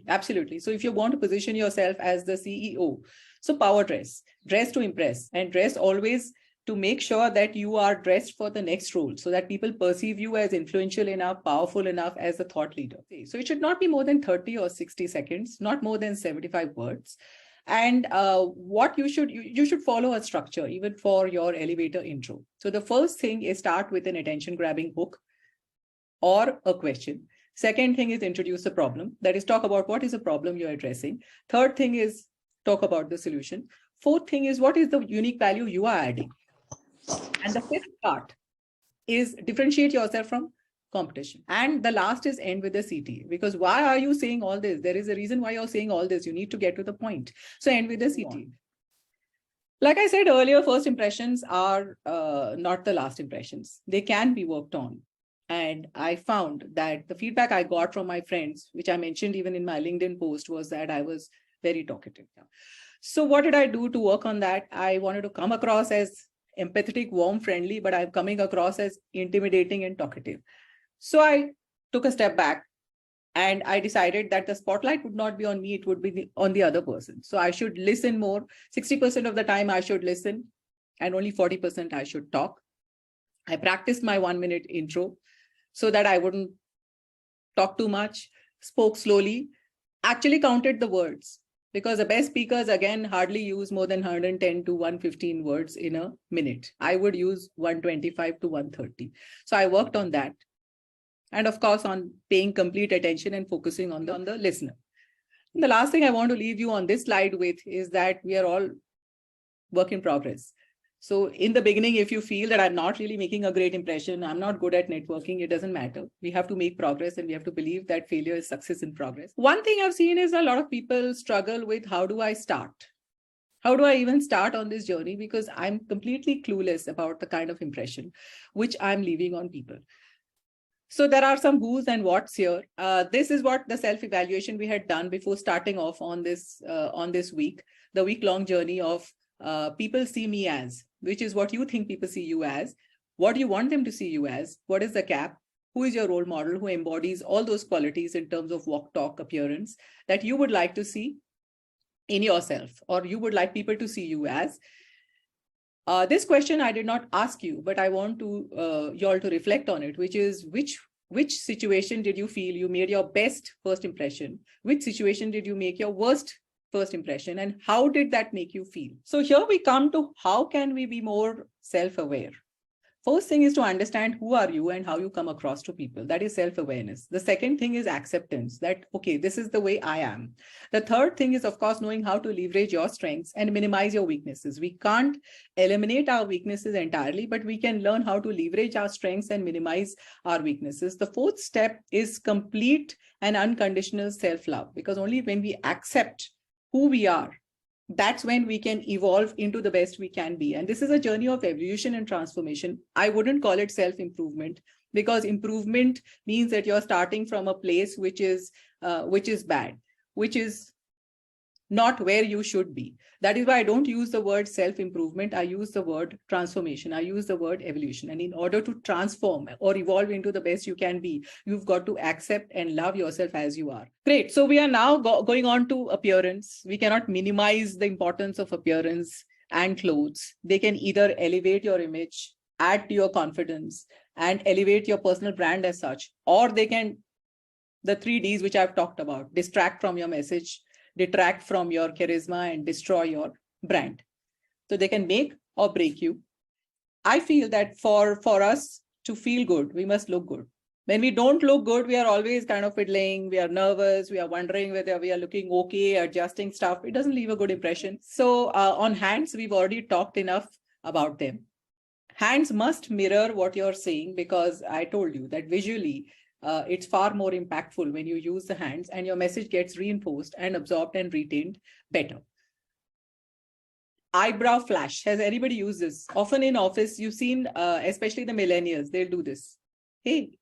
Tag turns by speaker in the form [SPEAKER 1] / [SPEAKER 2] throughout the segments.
[SPEAKER 1] Absolutely. So if you want to position yourself as the CEO, so power dress, dress to impress, and dress always to make sure that you are dressed for the next role so that people perceive you as influential enough, powerful enough as a thought leader. So it should not be more than 30 or 60 seconds, not more than 75 words. And what you should follow a structure even for your elevator intro. So the first thing is start with an attention grabbing hook or a question. Second thing is introduce the problem. That is, talk about what is the problem you're addressing. Third thing is talk about the solution. Fourth thing is what is the unique value you are adding. And the fifth part is differentiate yourself from competition. And the last is end with the CT. Because why are you saying all this? There is a reason why you're saying all this. You need to get to the point. So end with the CT. Like I said earlier, first impressions are not the last impressions. They can be worked on. And I found that the feedback I got from my friends, which I mentioned even in my LinkedIn post, was that I was very talkative. So what did I do to work on that? I wanted to come across as empathetic, warm, friendly, but I'm coming across as intimidating and talkative. So I took a step back and I decided that the spotlight would not be on me, it would be on the other person. So I should listen more. 60% of the time I should listen and only 40% I should talk. I practiced my 1-minute intro so that I wouldn't talk too much, spoke slowly, actually counted the words. Because the best speakers, again, hardly use more than 110 to 115 words in a minute. I would use 125 to 130. So I worked on that. And of course, on paying complete attention and focusing on the listener. And the last thing I want to leave you on this slide with is that we are all work in progress. So in the beginning, if you feel that I'm not really making a great impression, I'm not good at networking, it doesn't matter. We have to make progress and we have to believe that failure is success in progress. One thing I've seen is a lot of people struggle with how do I start? How do I even start on this journey? Because I'm completely clueless about the kind of impression which I'm leaving on people. So there are some who's and what's here. This is what the self-evaluation we had done before starting off on this week, the week-long journey of people see me as, which is what you think people see you as, what do you want them to see you as, what is the gap, who is your role model, who embodies all those qualities in terms of walk, talk, appearance that you would like to see in yourself, or you would like people to see you as. This question I did not ask you, but I want to you all to reflect on it, which is which situation did you feel you made your best first impression? Which situation did you make your worst first impression, and how did that make you feel? So here we come to how can we be more self-aware. First thing is to understand who are you and how you come across to people. That is self-awareness. The second thing is acceptance that, okay, this is the way I am. The third thing is, of course, knowing how to leverage your strengths and minimize your weaknesses. We can't eliminate our weaknesses entirely, but we can learn how to leverage our strengths and minimize our weaknesses. The fourth step is complete and unconditional self-love, because only when we accept who we are, that's when we can evolve into the best we can be. And this is a journey of evolution and transformation. I wouldn't call it self-improvement, because improvement means that you're starting from a place which is bad, which is not where you should be. That is why I don't use the word self-improvement. I use the word transformation. I use the word evolution. And in order to transform or evolve into the best you can be, you've got to accept and love yourself as you are. Great. So we are now going on to appearance. We cannot minimize the importance of appearance and clothes. They can either elevate your image, add to your confidence, and elevate your personal brand as such, or they can, the 3 Ds which I've talked about, distract from your message, detract from your charisma, and destroy your brand. So they can make or break you. I feel that for us to feel good, we must look good. When we don't look good, we are always kind of fiddling, we are nervous, we are wondering whether we are looking okay, adjusting stuff. It doesn't leave a good impression. So on hands, we've already talked enough about them. Hands must mirror what you're saying, because I told you that visually, it's far more impactful when you use the hands and your message gets reinforced and absorbed and retained better. Eyebrow flash. Has anybody used this? Often in office, you've seen, especially the millennials, they'll do this. Hey.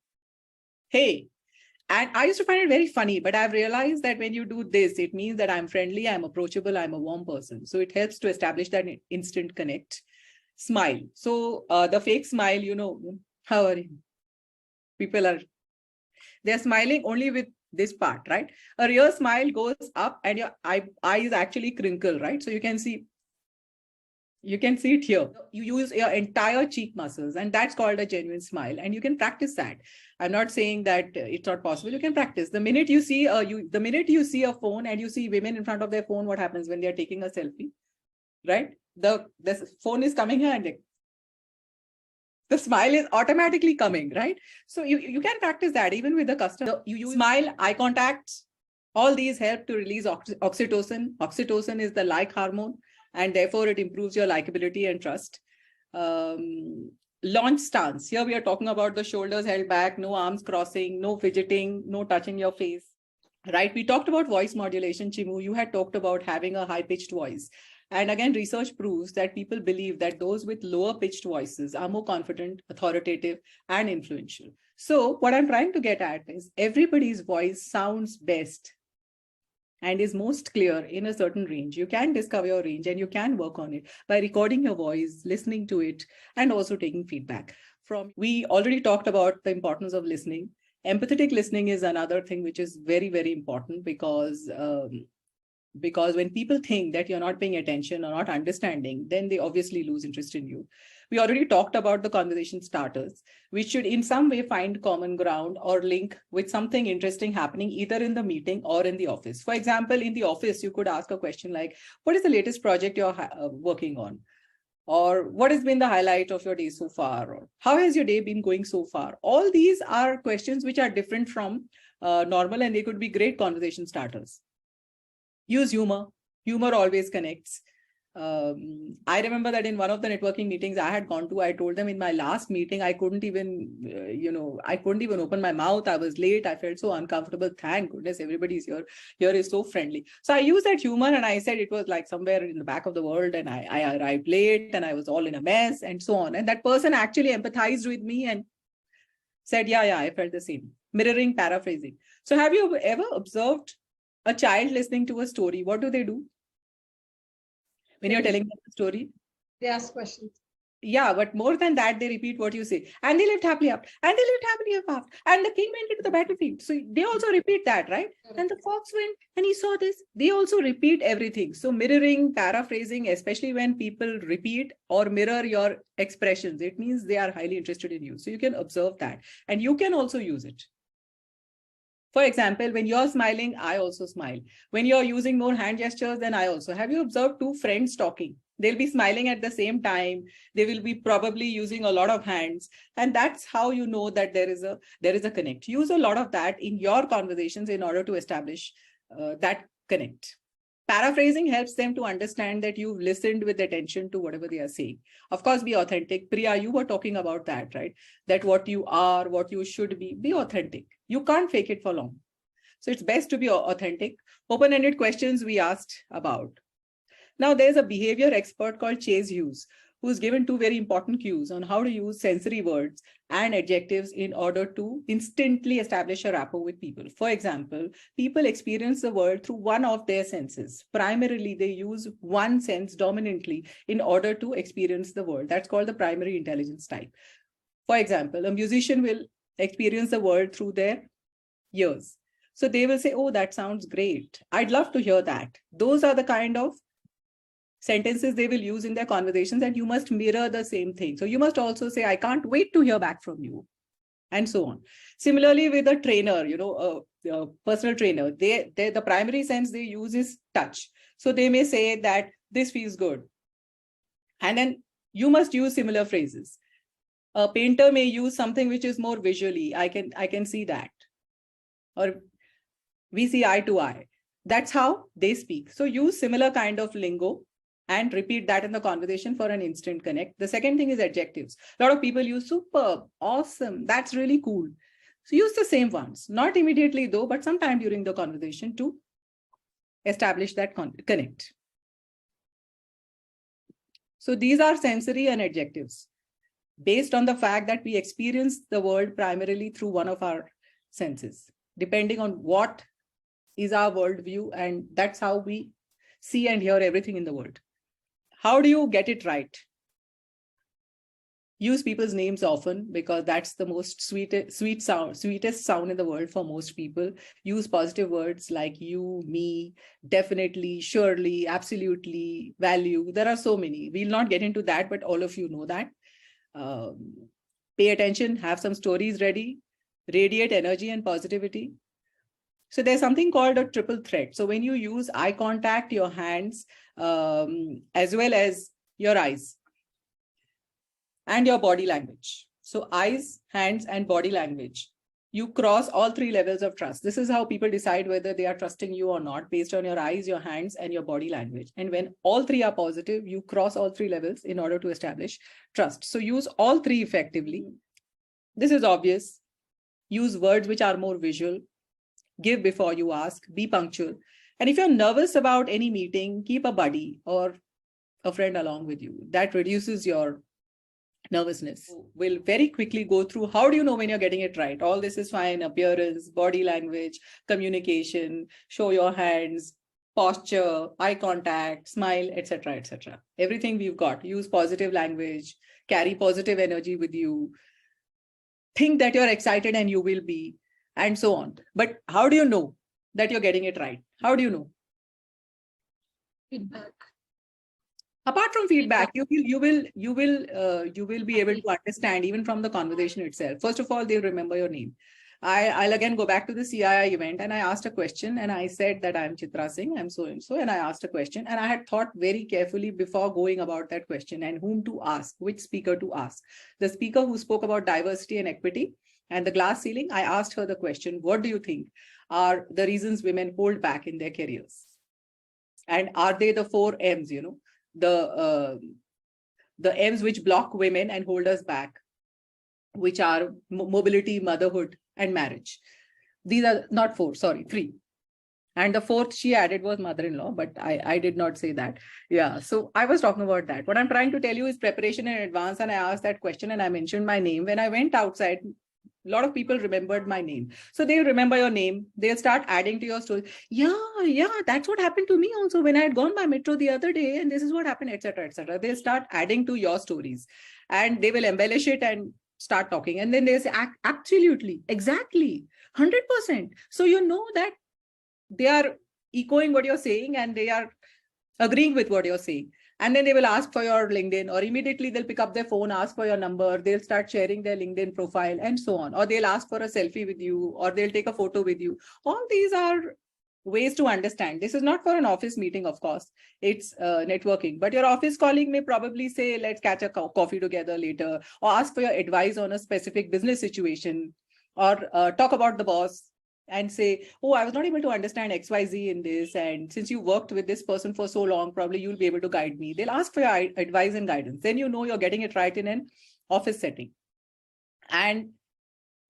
[SPEAKER 1] And I used to find it very funny, but I've realized that when you do this, it means that I'm friendly, I'm approachable, I'm a warm person. So it helps to establish that instant connect. Smile. So the fake smile, you know, how are you? People are, they're smiling only with this part, right? A real smile goes up and your eyes actually crinkle, right? So you can see it here. You use your entire cheek muscles, and that's called a genuine smile. And you can practice that. I'm not saying that it's not possible. You can practice. The minute you see a phone and you see women in front of their phone, what happens when they are taking a selfie, right? The phone is coming here and the smile is automatically coming, right? So you can practice that even with the customer. You use smile, eye contact. All these help to release oxytocin. Oxytocin is the like hormone, and therefore it improves your likability and trust. Launch stance. Here we are talking about the shoulders held back, no arms crossing, no fidgeting, no touching your face, right? We talked about voice modulation, Chimu. You had talked about having a high-pitched voice. And again, research proves that people believe that those with lower pitched voices are more confident, authoritative, and influential. So what I'm trying to get at is everybody's voice sounds best and is most clear in a certain range. You can discover your range and you can work on it by recording your voice, listening to it, and also taking feedback. We already talked about the importance of listening. Empathetic listening is another thing which is very, very important because when people think that you're not paying attention or not understanding, then they obviously lose interest in you. We already talked about the conversation starters, which should in some way find common ground or link with something interesting happening either in the meeting or in the office. For example, in the office, you could ask a question like, what is the latest project you're working on? Or what has been the highlight of your day so far? Or how has your day been going so far? All these are questions which are different from normal, and they could be great conversation starters. Use humor. Humor always connects. I remember that in one of the networking meetings I had gone to, I told them in my last meeting, I couldn't even, I couldn't even open my mouth. I was late. I felt so uncomfortable. Thank goodness everybody's here. Here is so friendly. So I used that humor and I said it was like somewhere in the back of the world and I arrived late and I was all in a mess and so on. And that person actually empathized with me and said, yeah, I felt the same. Mirroring, paraphrasing. So have you ever observed a child listening to a story? What do they do when you're telling them a story?
[SPEAKER 2] They ask questions.
[SPEAKER 1] Yeah, but more than that, they repeat what you say. And they lived happily up. And they lived happily ever after. And the king went into the battlefield. So they also repeat that, right? And the fox went and he saw this. They also repeat everything. So mirroring, paraphrasing, especially when people repeat or mirror your expressions, it means they are highly interested in you. So you can observe that. And you can also use it. For example, when you're smiling, I also smile. When you're using more hand gestures, then I also. Have you observed two friends talking? They'll be smiling at the same time. They will be probably using a lot of hands. And that's how you know that there is a connect. Use a lot of that in your conversations in order to establish that connect. Paraphrasing helps them to understand that you've listened with attention to whatever they are saying. Of course, be authentic. Priya, you were talking about that, right? That what you are, what you should be authentic. You can't fake it for long. So it's best to be authentic. Open-ended questions we asked about. Now, there's a behavior expert called Chase Hughes, who's given two very important cues on how to use sensory words and adjectives in order to instantly establish a rapport with people. For example, people experience the world through one of their senses. Primarily, they use one sense dominantly in order to experience the world. That's called the primary intelligence type. For example, a musician will experience the world through their ears. So they will say, oh, that sounds great. I'd love to hear that. Those are the kind of sentences they will use in their conversations, and you must mirror the same thing. So you must also say, I can't wait to hear back from you, and so on. Similarly, with a trainer, a personal trainer, the primary sense they use is touch. So they may say that this feels good. And then you must use similar phrases. A painter may use something which is more visually. I can see that. Or we see eye to eye. That's how they speak. So use similar kind of lingo and repeat that in the conversation for an instant connect. The second thing is adjectives. A lot of people use superb, awesome, that's really cool. So use the same ones, not immediately though, but sometime during the conversation to establish that connect. So these are sensory and adjectives based on the fact that we experience the world primarily through one of our senses, depending on what is our worldview, and that's how we see and hear everything in the world. How do you get it right? Use people's names often because that's the most sweetest sound in the world for most people. Use positive words like you, me, definitely, surely, absolutely, value. There are so many. We'll not get into that, but all of you know that. Pay attention, have some stories ready, radiate energy and positivity. So there's something called a triple threat. So when you use eye contact, your hands, as well as your eyes and your body language. So eyes, hands, and body language. You cross all three levels of trust. This is how people decide whether they are trusting you or not, based on your eyes, your hands, and your body language. And when all three are positive, you cross all three levels in order to establish trust. So use all three effectively. This is obvious. Use words which are more visual. Give before you ask. Be punctual. And if you're nervous about any meeting, keep a buddy or a friend along with you. That reduces your nervousness. We'll very quickly go through how do you know when you're getting it right. All this is fine. Appearance, body language, communication, show your hands, posture, eye contact, smile, etc., etc. Everything we've got. Use positive language, carry positive energy with you, think that you're excited and you will be, and so on. But how do you know that you're getting it right? How do you know?
[SPEAKER 2] Feedback.
[SPEAKER 1] Apart from feedback, you will be able to understand even from the conversation itself. First of all, they'll remember your name. I'll again go back to the CII event, and I asked a question, and I said that I'm Chitra Singh, I'm so and so, and I asked a question, and I had thought very carefully before going about that question and whom to ask, which speaker to ask. The speaker who spoke about diversity and equity and the glass ceiling, I asked her the question, what do you think are the reasons women hold back in their careers? And are they the 4 M's, the M's which block women and hold us back, which are mobility, motherhood, and marriage. These are not 4, sorry, 3. And the 4th she added was mother-in-law, but I did not say that. Yeah, so I was talking about that. What I'm trying to tell you is preparation in advance, and I asked that question and I mentioned my name. When I went outside, a lot of people remembered my name. So they'll remember your name. They'll start adding to your story. Yeah, that's what happened to me also when I had gone by metro the other day, and this is what happened, etc., etc. They'll start adding to your stories, and they will embellish it and start talking. And then they say, absolutely, exactly, 100%. So you know that they are echoing what you're saying and they are agreeing with what you're saying. And then they will ask for your LinkedIn, or immediately they'll pick up their phone, ask for your number, they'll start sharing their LinkedIn profile and so on. Or they'll ask for a selfie with you, or they'll take a photo with you. All these are ways to understand. This is not for an office meeting, of course. It's networking. But your office colleague may probably say, let's catch a coffee together later, or ask for your advice on a specific business situation, or talk about the boss and say, oh, I was not able to understand XYZ in this. And since you worked with this person for so long, probably you'll be able to guide me. They'll ask for your advice and guidance. Then you know you're getting it right in an office setting. And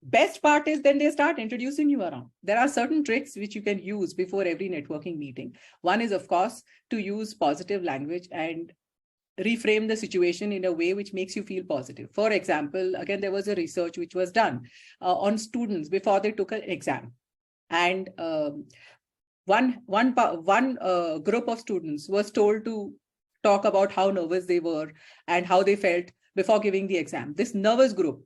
[SPEAKER 1] best part is then they start introducing you around. There are certain tricks which you can use before every networking meeting. One is, of course, to use positive language and reframe the situation in a way which makes you feel positive. For example, again, there was a research which was done on students before they took an exam. And one group of students was told to talk about how nervous they were and how they felt before giving the exam. This nervous group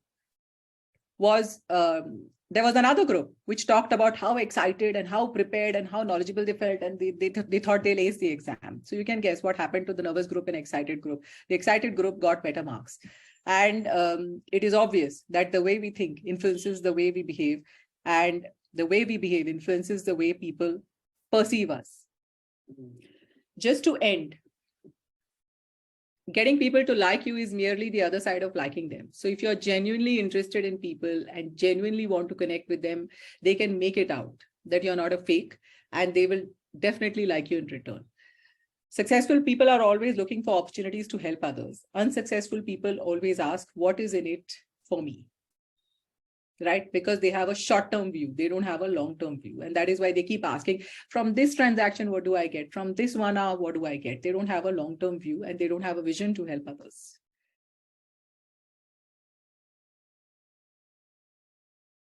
[SPEAKER 1] was, there was another group which talked about how excited and how prepared and how knowledgeable they felt, and they thought they'll ace the exam. So you can guess what happened to the nervous group and excited group. The excited group got better marks. And it is obvious that the way we think influences the way we behave, and the way we behave influences the way people perceive us. Just to end, getting people to like you is merely the other side of liking them. So if you're genuinely interested in people and genuinely want to connect with them, they can make it out that you're not a fake, and they will definitely like you in return. Successful people are always looking for opportunities to help others. Unsuccessful people always ask, what is in it for me? Right? Because they have a short-term view. They don't have a long-term view. And that is why they keep asking, from this transaction, what do I get? From this 1 hour, what do I get? They don't have a long-term view, and they don't have a vision to help others.